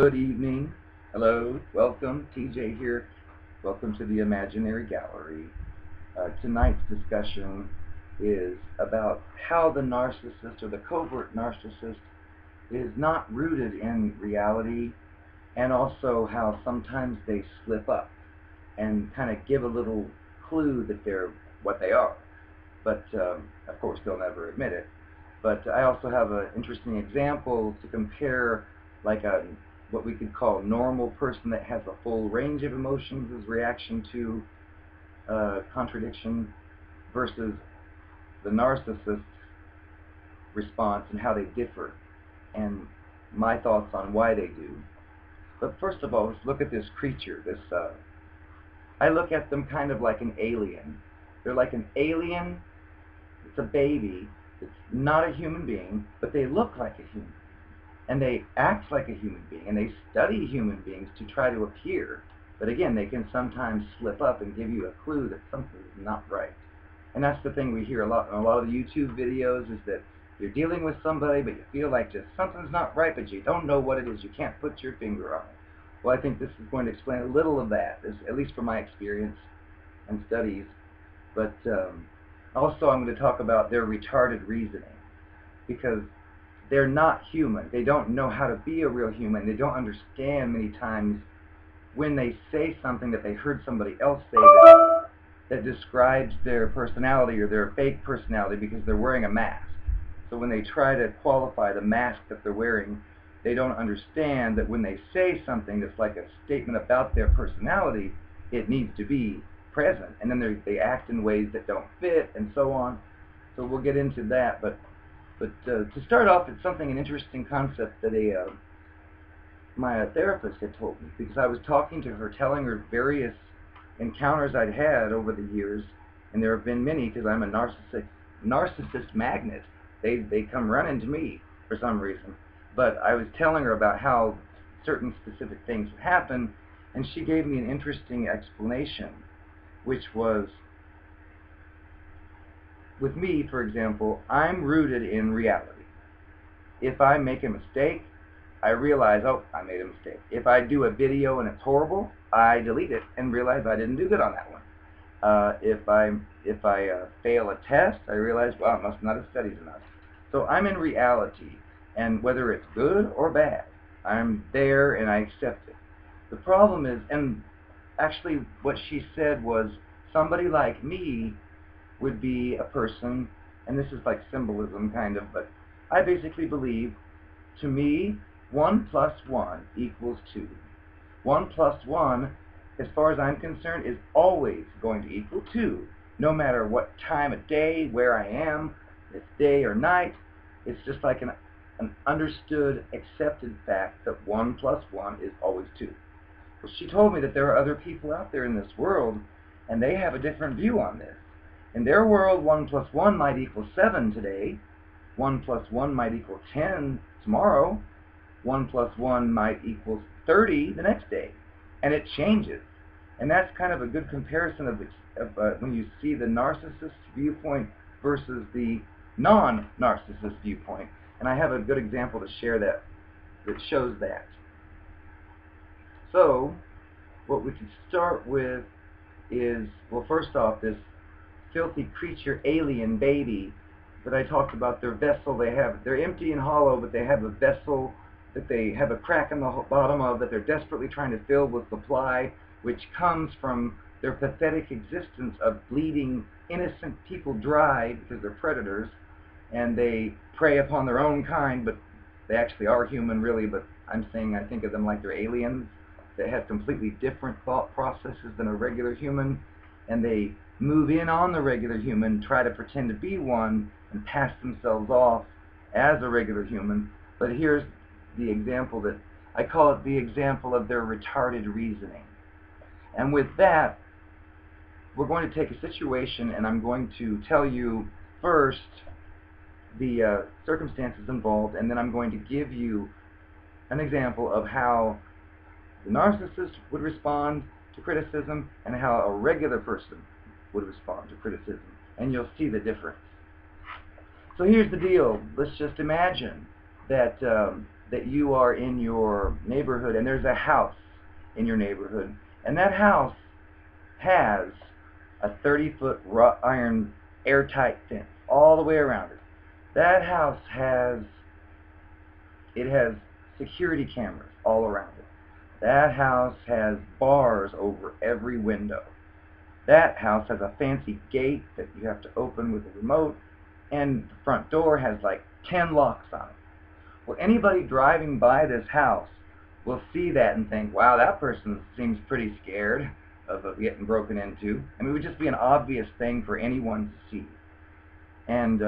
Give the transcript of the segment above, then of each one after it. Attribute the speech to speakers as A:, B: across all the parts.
A: Good evening. Hello. Welcome. TJ here. Welcome to the Imaginary Gallery. Tonight's discussion is about how the narcissist or the covert narcissist is not rooted in reality, and also how sometimes they slip up and kind of give a little clue that they're what they are. But of course they'll never admit it. But I also have an interesting example to compare, like what we could call a normal person that has a full range of emotions as reaction to contradiction versus the narcissist's response and how they differ, and my thoughts on why they do. But first of all, let's look at this creature. I look at them kind of like an alien. They're like an alien. It's a baby. It's not a human being, but they look like a human being, and they act like a human being, and they study human beings to try to appear. But again, they can sometimes slip up and give you a clue that something is not right. And that's the thing we hear a lot in a lot of the YouTube videos, is that you're dealing with somebody, but you feel like just something's not right, but you don't know what it is. You can't put your finger on it. Well, I think this is going to explain a little of that, at least from my experience and studies. But also I'm going to talk about their retarded reasoning, because they're not human. They don't know how to be a real human. They don't understand many times when they say something that they heard somebody else say that describes their personality or their fake personality, because they're wearing a mask. So when they try to qualify the mask that they're wearing, they don't understand that when they say something that's like a statement about their personality, it needs to be present, and then they act in ways that don't fit, and so on. So we'll get into that. But to start off, it's an interesting concept that my therapist had told me, because I was talking to her, telling her various encounters I'd had over the years, and there have been many, because I'm a narcissist magnet. They come running to me for some reason. But I was telling her about how certain specific things would happen, and she gave me an interesting explanation, which was, with me, for example, I'm rooted in reality. If I make a mistake, I realize, oh, I made a mistake. If I do a video and it's horrible, I delete it and realize I didn't do good on that one. If I fail a test, I realize, well, I must not have studied enough. So I'm in reality, and whether it's good or bad, I'm there and I accept it. The problem is, and actually what she said was, somebody like me would be a person, and this is like symbolism kind of, but I basically believe, to me, 1 plus 1 equals 2. 1 plus 1, as far as I'm concerned, is always going to equal 2, no matter what time of day, where I am, if it's day or night. It's just like an understood, accepted fact that 1 plus 1 is always 2. Well, she told me that there are other people out there in this world, and they have a different view on this. In their world, 1 plus 1 might equal 7 today. 1 plus 1 might equal 10 tomorrow. 1 plus 1 might equal 30 the next day. And it changes. And that's kind of a good comparison of when you see the narcissist viewpoint versus the non-narcissist viewpoint. And I have a good example to share that shows that. So, what we can start with is, well, first off, this filthy creature, alien baby that I talked about, their vessel they're empty and hollow, but they have a vessel that they have a crack in the bottom of that they're desperately trying to fill with supply, which comes from their pathetic existence of bleeding innocent people dry because they're predators, and they prey upon their own kind, but they actually are human, really. But I'm saying I think of them like they're aliens that have completely different thought processes than a regular human, and they move in on the regular human, try to pretend to be one, and pass themselves off as a regular human. But here's the example that I call it, the example of their retarded reasoning. And with that, we're going to take a situation, and I'm going to tell you first the circumstances involved, and then I'm going to give you an example of how the narcissist would respond to criticism and how a regular person would respond to criticism, and you'll see the difference. So here's the deal. Let's just imagine that that you are in your neighborhood and there's a house in your neighborhood, and that house has a 30-foot wrought iron airtight fence all the way around it. That house has security cameras all around it. That house has bars over every window. That house has a fancy gate that you have to open with a remote, and the front door has like 10 locks on it. Well, anybody driving by this house will see that and think, wow, that person seems pretty scared of getting broken into. I mean, it would just be an obvious thing for anyone to see. And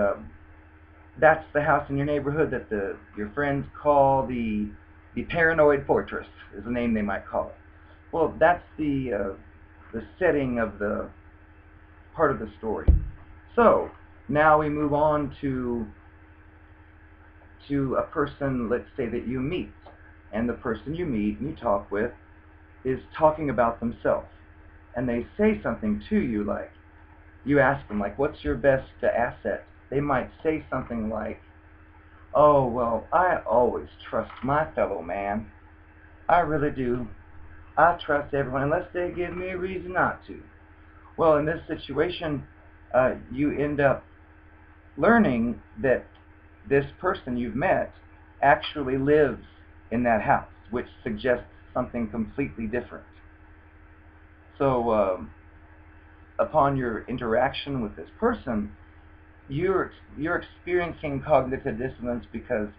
A: that's the house in your neighborhood that your friends call the paranoid fortress, is the name they might call it. Well, that's the setting of the part of the story. So now we move on to a person, let's say, that you meet, and the person you meet and you talk with is talking about themselves, and they say something to you, like, you ask them, like, what's your best asset? They might say something like, oh, well, I always trust my fellow man. I really do. I trust everyone unless they give me a reason not to. Well, in this situation, you end up learning that this person you've met actually lives in that house, which suggests something completely different. So upon your interaction with this person, you're experiencing cognitive dissonance because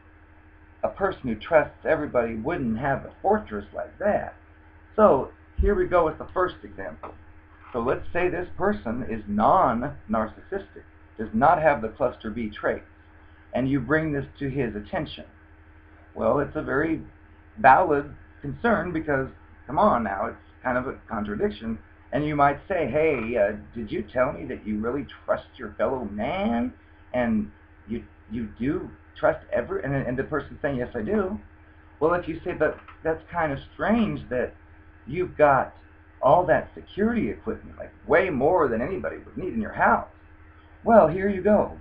A: a person who trusts everybody wouldn't have a fortress like that. So here we go with the first example. So let's say this person is non-narcissistic, does not have the cluster B traits, and you bring this to his attention. Well, it's a very valid concern because, come on now, it's kind of a contradiction. And you might say, hey, did you tell me that you really trust your fellow man? And you do trust and the person's saying, yes, I do. Well, if you say that, that's kind of strange that you've got all that security equipment, like way more than anybody would need in your house. Well, here you go.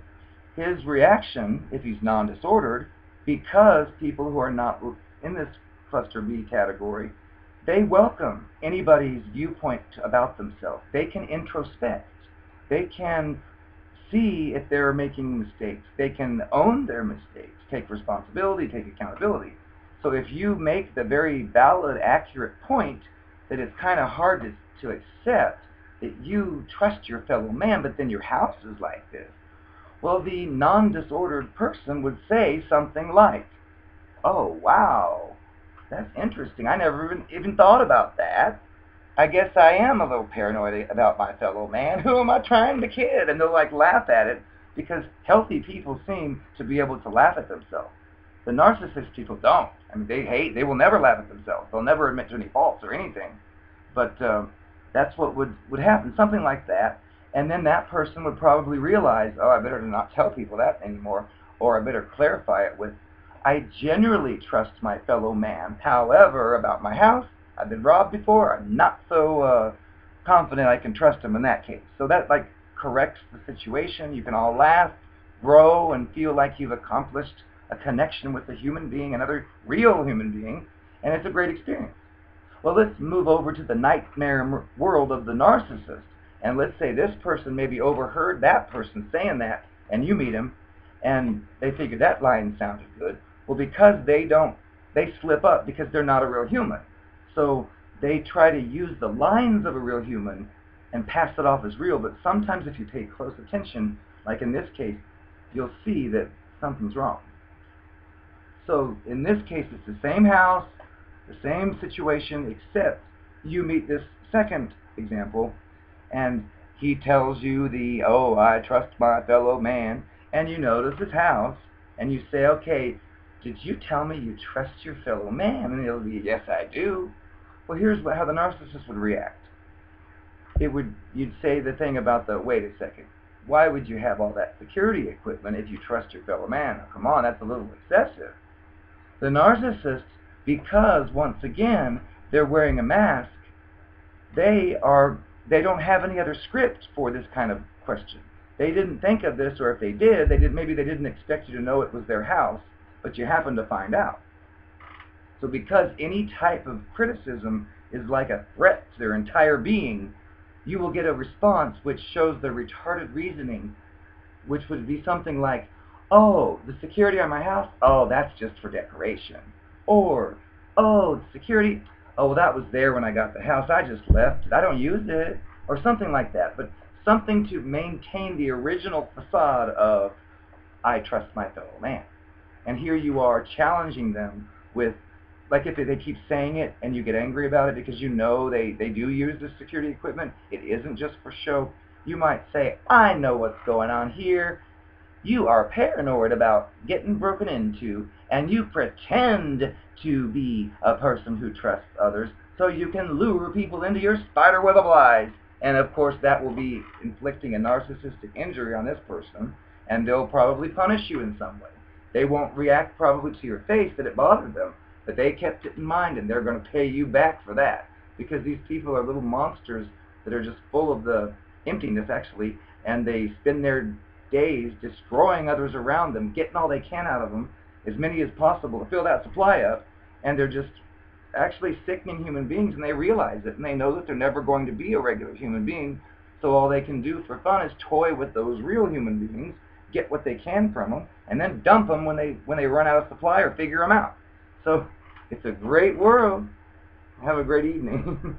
A: His reaction, if he's non-disordered, because people who are not in this cluster B category, they welcome anybody's viewpoint about themselves. They can introspect. They can see if they're making mistakes. They can own their mistakes, take responsibility, take accountability. So if you make the very valid, accurate point that it's kind of hard to accept that you trust your fellow man, but then your house is like this, well, the non-disordered person would say something like, oh, wow, that's interesting. I never even thought about that. I guess I am a little paranoid about my fellow man. Who am I trying to kid? And they'll like laugh at it because healthy people seem to be able to laugh at themselves. The narcissist people don't. I mean, they will never laugh at themselves. They'll never admit to any faults or anything. But that's what would happen, something like that. And then that person would probably realize, oh, I better not tell people that anymore, or I better clarify it with, I generally trust my fellow man. However, about my house, I've been robbed before. I'm not so confident I can trust him in that case. So that like corrects the situation. You can all laugh, grow, and feel like you've accomplished a connection with a human being, another real human being, and it's a great experience. Well, let's move over to the nightmare world of the narcissist. And let's say this person maybe overheard that person saying that, and you meet him, and they figured that line sounded good. Well, because they slip up because they're not a real human. So they try to use the lines of a real human and pass it off as real, but sometimes if you pay close attention, like in this case, you'll see that something's wrong. So in this case, it's the same house, the same situation, except you meet this second example, and he tells you oh, I trust my fellow man, and you notice his house, and you say, okay, did you tell me you trust your fellow man? And he'll be, yes, I do. Well, here's how the narcissist would react. You'd say the thing about wait a second, why would you have all that security equipment if you trust your fellow man? Now, come on, that's a little excessive. The narcissist, because once again, they're wearing a mask, they don't have any other script for this kind of question. They didn't think of this, or if they did, maybe they didn't expect you to know it was their house, but you happened to find out. So because any type of criticism is like a threat to their entire being, you will get a response which shows the retarded reasoning, which would be something like, oh, the security on my house, oh, that's just for decoration. Or, oh, the security, oh, well, that was there when I got the house, I just left it, I don't use it. Or something like that. But something to maintain the original facade of, I trust my fellow man. And here you are challenging them with, like if they keep saying it and you get angry about it because you know they do use the security equipment, it isn't just for show. You might say, I know what's going on here. You are paranoid about getting broken into, and you pretend to be a person who trusts others so you can lure people into your spider web of lies. And of course that will be inflicting a narcissistic injury on this person, and they'll probably punish you in some way. They won't react probably to your face that it bothered them, but they kept it in mind, and they're going to pay you back for that, because these people are little monsters that are just full of the emptiness, actually, and they spend their days destroying others around them, getting all they can out of them, as many as possible to fill that supply up, and they're just actually sickening human beings, and they realize it, and they know that they're never going to be a regular human being, so all they can do for fun is toy with those real human beings, get what they can from them, and then dump them when they run out of supply or figure them out. So it's a great world. Have a great evening.